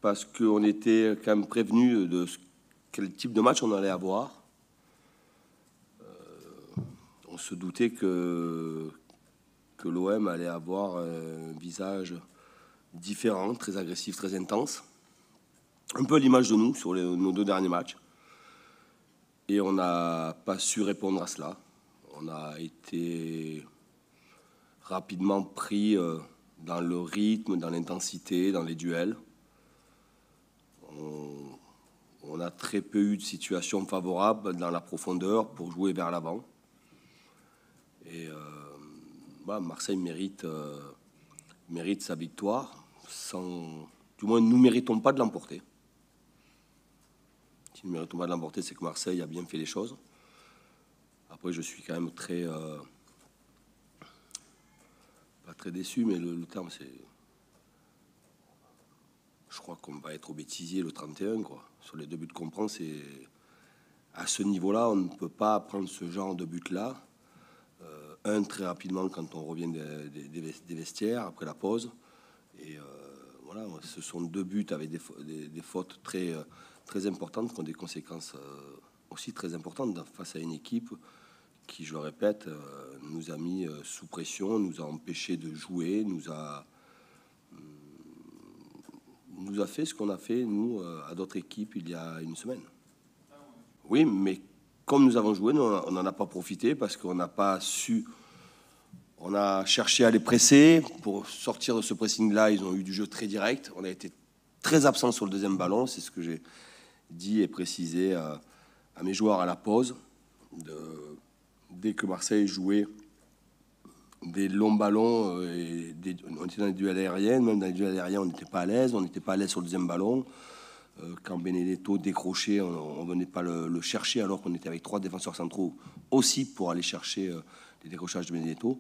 parce qu'on était quand même prévenu de quel type de match on allait avoir. On se doutait que l'OM allait avoir un visage différent, très agressif, très intense. Un peu à l'image de nous sur nos 2 derniers matchs. Et on n'a pas su répondre à cela. On a été rapidement pris dans le rythme, dans l'intensité, dans les duels. On a très peu eu de situations favorables dans la profondeur pour jouer vers l'avant. Et Marseille mérite sa victoire. Du moins, nous ne méritons pas de l'emporter. Si nous ne méritons pas de l'emporter, c'est que Marseille a bien fait les choses. Après, je suis quand même pas très déçu, mais le terme, c'est... Je crois qu'on va être au bêtisier le 31, quoi. Sur les 2 buts qu'on prend, c'est... À ce niveau-là, on ne peut pas prendre ce genre de but-là. Très rapidement quand on revient des vestiaires, après la pause. Et voilà, ce sont 2 buts avec des fautes très importantes, qui ont des conséquences aussi très importantes face à une équipe qui, je le répète, nous a mis sous pression, nous a empêché de jouer, nous a fait ce qu'on a fait, nous, à d'autres équipes il y a une semaine. Oui, mais comme nous avons joué, on n'en a pas profité parce qu'on n'a pas su... On a cherché à les presser. Pour sortir de ce pressing-là, ils ont eu du jeu très direct. On a été très absent sur le 2e ballon. C'est ce que j'ai dit et précisé à mes joueurs à la pause. Dès que Marseille jouait des longs ballons, on était dans les duels aériens. Même dans les duels aériens, on n'était pas à l'aise. On n'était pas à l'aise sur le 2e ballon. Quand Benedetto décrochait, on ne venait pas le chercher, alors qu'on était avec 3 défenseurs centraux aussi pour aller chercher les décrochages de Benedetto.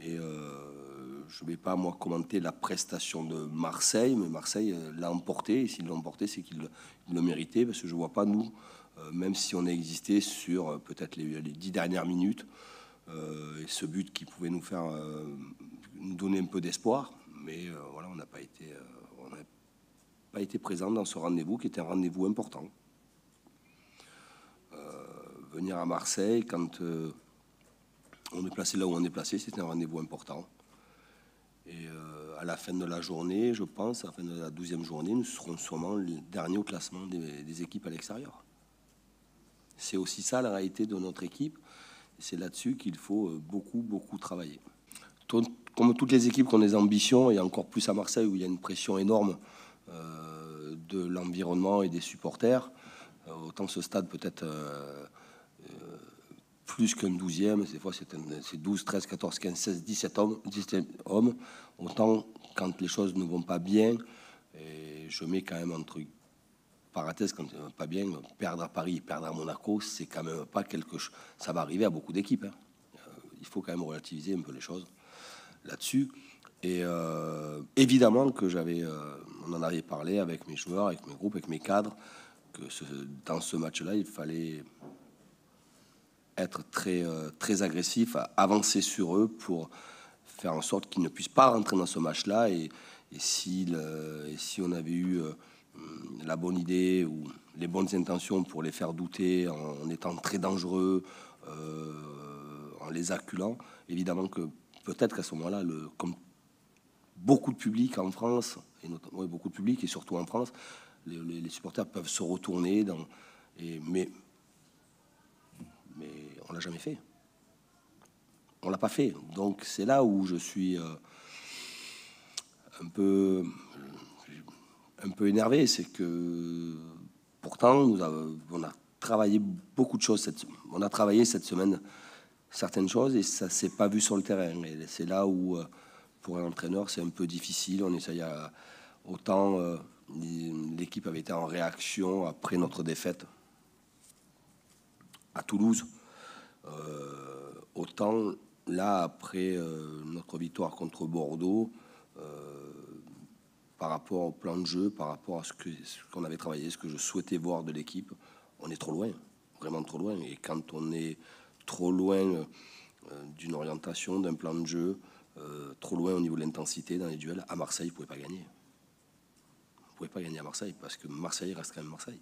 Et je ne vais pas, moi, commenter la prestation de Marseille, mais Marseille l'a emporté. Et s'il l'a emporté, c'est qu'il le méritait, parce que je ne vois pas, nous, même si on a existé sur peut-être les 10 dernières minutes, et ce but qui pouvait nous faire nous donner un peu d'espoir, mais voilà, on n'a pas été présent dans ce rendez-vous qui était un rendez-vous important. Venir à Marseille, quand on est placé là où on est placé, c'était un rendez-vous important. Et à la fin de la journée, je pense, à la fin de la 12e journée, nous serons sûrement les derniers au classement des équipes à l'extérieur. C'est aussi ça la réalité de notre équipe. C'est là-dessus qu'il faut beaucoup travailler. Comme toutes les équipes qui ont des ambitions, et encore plus à Marseille où il y a une pression énorme de l'environnement et des supporters, autant ce stade peut-être plus qu'un 12e, des fois c'est 12, 13, 14, 15, 16, 17 hommes, autant quand les choses ne vont pas bien, et je mets quand même entre parenthèses, quand ça va pas bien, perdre à Paris, perdre à Monaco, c'est quand même pas quelque chose, ça va arriver à beaucoup d'équipes, hein. Il faut quand même relativiser un peu les choses là-dessus. Et évidemment que on en avait parlé avec mes joueurs, avec mes groupes, avec mes cadres, que dans ce match-là, il fallait être très agressif, avancer sur eux pour faire en sorte qu'ils ne puissent pas rentrer dans ce match-là. Et si on avait eu la bonne idée ou les bonnes intentions pour les faire douter en étant très dangereux, en les acculant, évidemment que peut-être qu'à ce moment-là, comme beaucoup de public en France, et notamment beaucoup de public, et surtout en France, les supporters peuvent se retourner mais on l'a jamais fait. On l'a pas fait. Donc c'est là où je suis un peu énervé, c'est que pourtant on a travaillé beaucoup de choses. On a travaillé cette semaine certaines choses et ça s'est pas vu sur le terrain. Et c'est là où pour un entraîneur c'est un peu difficile. On essaye autant l'équipe avait été en réaction après notre défaite à Toulouse. Autant là, après notre victoire contre Bordeaux, par rapport au plan de jeu, par rapport à ce qu'on avait travaillé, ce que je souhaitais voir de l'équipe, on est trop loin, vraiment trop loin. Et quand on est trop loin d'une orientation, d'un plan de jeu, trop loin au niveau de l'intensité dans les duels, à Marseille, vous ne pouvez pas gagner. pouvez pas gagner à Marseille parce que Marseille reste quand même Marseille.